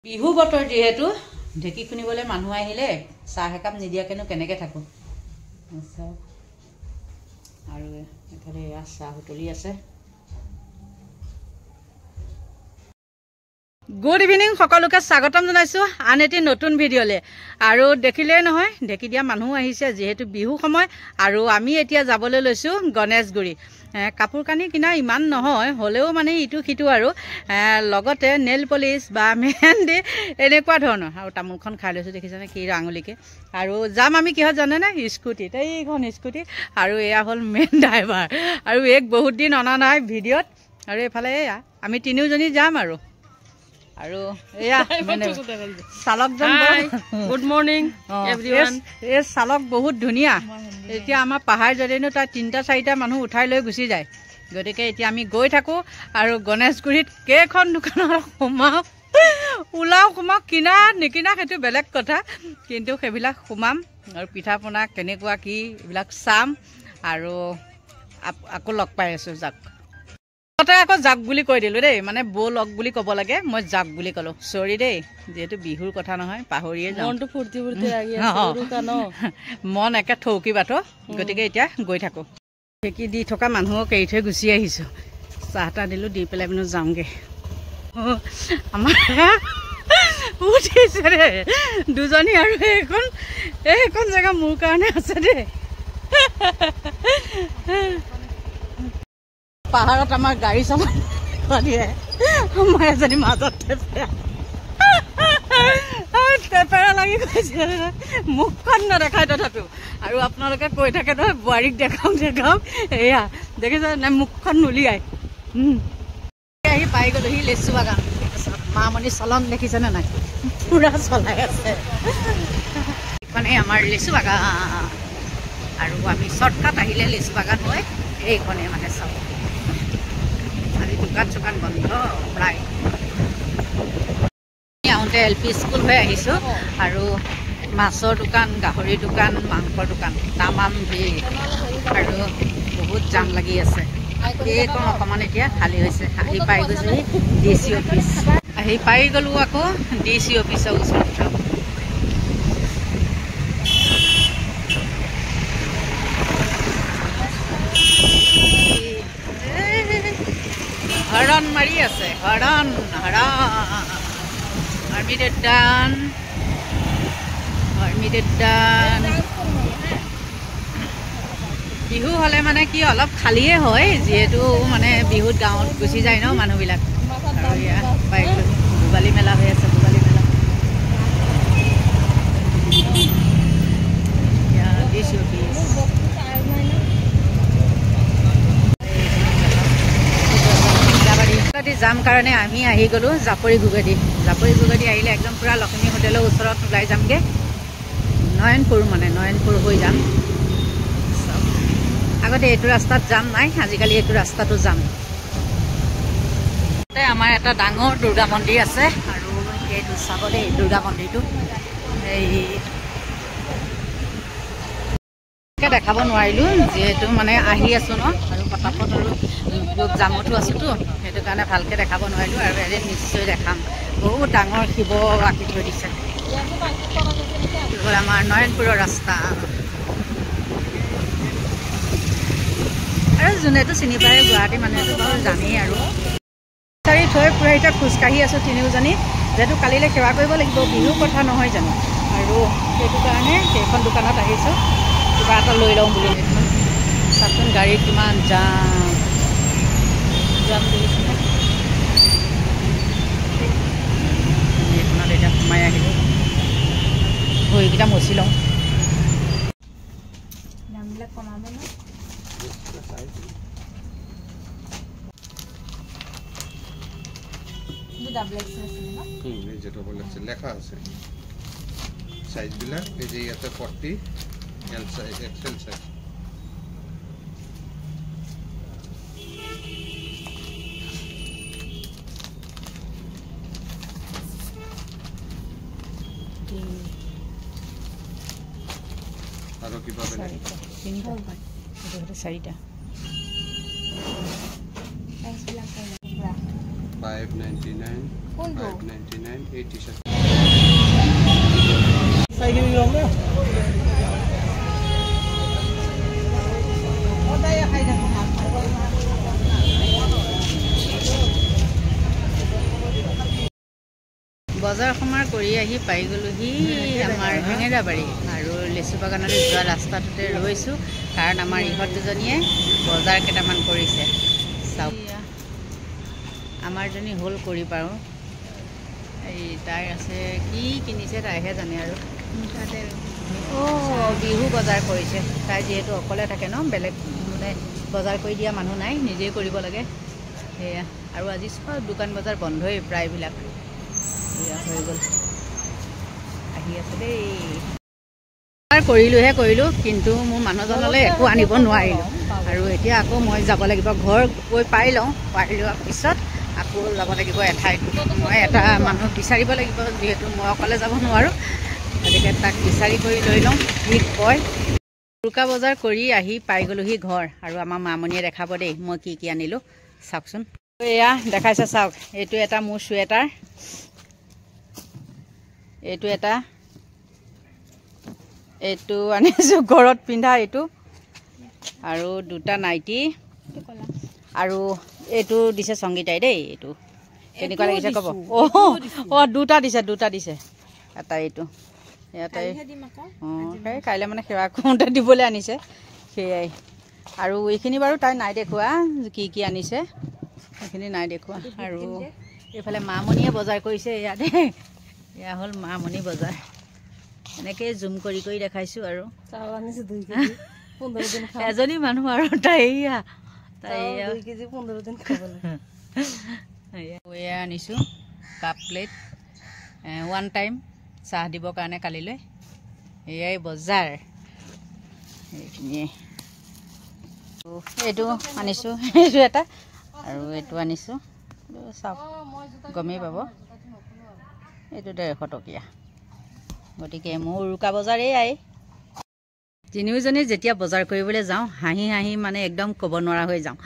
বিহু বতৰ যেহেতু ঢেকি খুনিবলে মানুহ আহিলে চাহ একাপ নিদিয়াকেনো কেনেকে থাকো আৰু এফালে চাহ উতলি আছে। গুড ইভিনিং সকলোকে স্বাগতম জনাইছো আন এটি নতুন ভিডিঅ'লে। আৰু দেখিলেই নহয় ঢেকি দিয়া মানুহ আহিছে যেহেতু বিহু সময় আৰু আমি এতিয়া যাবলৈ লৈছো গণেশগুৰি। কাপোৰ কানি কিনা ইমান নহয় হলেও মানে ইটো সিটো আৰু লগতে নেল পলিশ বা মেহেন্দি এনেকুৱা ধৰণৰ। আৰু তামোলখন খাই লৈছো দেখিছানে কি আঙুলিকে। আৰু যাম আমি কিহত জানে না স্কুটিত, এইখন স্কুটি। আৰু এয়া হ'ল মেইন ড্ৰাইভাৰ আৰু এক বহুত দিন অনা নাই ভিডিঅ'ত। আৰু এইফালে এয়া আমি তিনিওজনী যাম আৰু এয়া মানে চালকজন গুড মৰ্নিং এভৰিৱান। এই চালক বহুত ধুনীয়া। এতিয়া আমাৰ পাহাৰ যদিনো তাত ৩-৪টা মানুহ উঠাই লৈ গুচি যায়। গতিকে এতিয়া আমি গৈ থাকো আৰু গণেশগুৰিত কেইখন দোকানত সোমাও ওলাও সোমাও কিনা নিকিনা সেইটো বেলেগ কথা, কিন্তু সেইবিলাক সোমাম আৰু পিঠা পনা কেনেকুৱা কি এইবিলাক চাম আৰু আকৌ লগ পাই আছো। যাক তাতে আকৌ যাক বুলি কৈ দিলো দেই, মানে বৌ লগ বুলি ক'ব লাগে, মই যাক বুলি ক'লো। চৰি দেই, যিহেতু বিহুৰ কথা নহয় পাহৰিয়ে যাওঁ। মনটো ফুৰ্তি ফুৰ্তি লাগি আছে মন একে থৌকি বাটো। গতিকে এতিয়া গৈ থাকো। ঢেকি দি থকা মানুহক এৰি থৈ গুচি আহিছো। চাহ তাহ দিলো, দি পেলাই মানে যাওঁগে। আমাৰ উঠিছে দেই দুজনী আৰু এইখন জেগা মোৰ কাৰণে আছে দেই। পাহাৰত আমাৰ গাড়ী চলাই দিয়ে, আমাৰ এজনী মাজত টেপেৰা লাগি গৈছে, মুখখন নেদেখাই তথাপিও। আৰু আপোনালোকে কৈ থাকে নহয় বোৱাৰীক দেখাওঁ দেখাওঁ, এয়া দেখিছে নাই মুখখন নুলিয়াই। আহি পাই গ'লোহি লেচু বাগান। মামণি চলন দেখিছেনে নাই, পুৰা চলাই আছে। এইখনেই আমাৰ লেচু বাগান আৰু আমি শ্বৰ্টকাট আহিলে লেচু বাগান হয় এইখনেই মানে চাব। দোকান চোকান বন্ধ প্ৰায়। আহোঁতে LP স্কুল হৈ আহিছোঁ আৰু মাছৰ দোকান, গাহৰিৰ দোকান, মাংসৰ দোকান তামাম ভিৰ আৰু বহুত জাম লাগি আছে। এইকণ অকণমান এতিয়া খালী হৈছে। আহি পাই গৈছোহি DC অফিচ। আহি পাই গ'লোঁ আকৌ DC অফিচৰ ওচৰত। হৰণ মাৰি আছে, হৰণ হৰমিডান। বিহু হ'লে মানে কি অলপ খালিয়ে হয়, যিহেতু মানে বিহুত গাঁৱত গুচি যায় ন মানুহবিলাক। আৰু এয়া পাই গ'লো ভোগালী মেলা হৈ আছে, ভোগালী মেলা। DC অফিচ যাম কাৰণে আমি আহি গ'লোঁ জাপৰি ঘুগেদি। জাপৰি ঘুগেদি আহিলে একদম পূৰা লক্ষ্মী হোটেলৰ ওচৰত ওলাই যামগৈ। নয়নপুৰ হৈ যাম। আগতে এইটো ৰাস্তাত যাম নাই, আজিকালি এইটো ৰাস্তাটো যাম। আমাৰ এটা ডাঙৰ দুৰ্গা মন্দিৰ আছে আৰু এইটো চাব দেই দুৰ্গা মন্দিৰটো। দেখাব নোৱাৰিলোঁ যিহেতু মানে আহি আছোঁ ন, আৰু পটাপট আৰু জামতো আছোঁতো, সেইটো কাৰণে ভালকৈ দেখাব নোৱাৰিলোঁ। আৰু এদিন নিশ্চয় দেখাম। বহুত ডাঙৰ শিৱ আঁকি থৈ দিছে। হ'ল আমাৰ নয়নপুৰৰ ৰাস্তা। আৰু যোনেতো চিনি পায় গুৱাহাটী মানুহেতো বাৰু জানেই। আৰু বিচাৰি থৈ পূৰা এতিয়া খোজকাঢ়ি আছোঁ তিনিওজনী, যিহেতু কালিলৈ সেৱা কৰিব লাগিব, বিহুৰ কথা নহয় জানো। আৰু সেইটো কাৰণে সেইখন দোকানত আহিছোঁ, কিবা এটা লৈ লওঁ বুলি। চাচোন গাড়ীত কিমান যাম দেখিছেনে। এইখনত এতিয়া সোমাই আহিলোঁ, ভৰিকেইটা মচি লওঁ। দামবিলাক কমাব ন। লেখা আছে সাইজবিলাক। এই যে ইয়াতে 40 L সাইজ, XL সাইজ। আৰু কিবা বেলেগ 4টা 599, 599, 80 shirts. বজাৰ সমাৰ কৰি আহি পাই গ'লোহি আমাৰ হেঙেৰাবাৰী আৰু লেচু বাগানলৈ যোৱা ৰাস্তাটোতে ৰৈছোঁ কাৰণ আমাৰ ইহঁত দুজনীয়ে বজাৰ কেইটামান কৰিছে চাওক আমাৰজনী হ'ল কৰি পাৰোঁ এই তাইৰ আছে কি কিনিছে তাইহে জানে আৰু বিহু বজাৰ কৰিছে তাই যিহেতু অকলে থাকে ন বেলেগ মানে বজাৰ কৰি দিয়া মানুহ নাই নিজেই কৰিব লাগে সেয়া আৰু আজি চব দোকান বজাৰ বন্ধই প্ৰায়বিলাক হৈ গ'ল আহি আছে দেই কৰিলোঁ কিন্তু মোৰ মানুহজনলৈ একো আনিব নোৱাৰিলোঁ আৰু এতিয়া আকৌ মই যাব লাগিব ঘৰ গৈ পাই লোৱাৰ পিছত আকৌ যাব লাগিব এঠাইত মই এটা মানুহ বিচাৰিব লাগিব যিহেতু মই অকলে যাব নোৱাৰোঁ গতিকে তাক বিচাৰি কৰি লৈ লওঁ কি কয় উৰুকা বজাৰ কৰি আহি পাই গ'লোহি ঘৰ আৰু আমাৰ মামণিয়ে দেখাব দেই মই কি আনিলোঁ চাওকচোন এয়া দেখাইছে চাওক এইটো এটা মোৰ চুৱেটাৰ এইটো এটা এইটো আনিছোঁ ঘৰত পিন্ধা এইটো আৰু দুটা নাইটি আৰু এইটো দিছে সংগীতাই দেই এইটো কেনেকুৱা লাগিছে ক'ব দুটা দিছে এটা এইটো ইয়াতে সেই কাইলৈ মানে সেৱা কৰোঁতে দিবলৈ আনিছে সেয়াই আৰু এইখিনি বাৰু তাই নাই দেখুওৱা কি আনিছে সেইখিনি নাই দেখুওৱা আৰু এইফালে মামণিয়ে বজাৰ কৰিছে এয়া দেই এয়া হ'ল মামণি বজাৰ এনেকৈ জুম কৰি দেখাইছোঁ আৰু এজনী মানুহ আৰু তাই এয়া আনিছোঁ কাপ প্লেট 1 টাইম চাহ দিবৰ কাৰণে কালিলৈ এয়াই বজাৰ এইখিনিয়ে এইটো আনিছোঁ এইটো এটা আৰু এইটো আনিছোঁ চাওক গমেই পাব এইটো 150 টকীয়া গতিকে মোৰ উৰুকা বজাৰ এয়াই তিনিওজনী যেতিয়া বজাৰ কৰিবলৈ যাওঁ হাঁহি মানে একদম ক'ব নোৱাৰা হৈ যাওঁ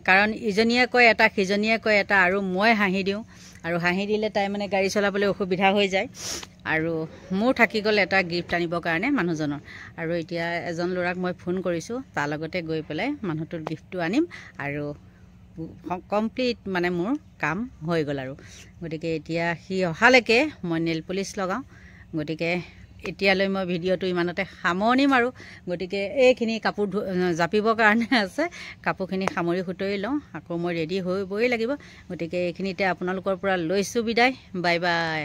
কাৰণ ইজনীয়ে কয় এটা সিজনীয়ে কয় এটা আৰু মই হাঁহি দিওঁ আৰু হাঁহি দিলে তাই মানে গাড়ী চলাবলৈ অসুবিধা হৈ যায় আৰু মোৰ থাকি গ'ল এটা গিফ্ট আনিবৰ কাৰণে মানুহজনৰ আৰু এতিয়া এজন ল'ৰাক মই ফোন কৰিছোঁ তাৰ লগতে গৈ পেলাই মানুহটোৰ গিফ্টটো আনিম আৰু কমপ্লিট মানে মোৰ কাম হৈ গ'ল আৰু গতিকে এতিয়া সি অহালৈকে মই নেল পলিচ লগাওঁ গতিকে এতিয়ালৈ মই ভিডিঅ'টো ইমানতে সামৰণি মাৰোঁ গতিকে এইখিনি কাপোৰ জাপিবৰ কাৰণে আছে কাপোৰখিনি সামৰি সুতৰি লওঁ আকৌ মই ৰেডি হ'বই লাগিব গতিকে এইখিনিতে আপোনালোকৰ পৰা লৈছোঁ বিদায় বাই বাই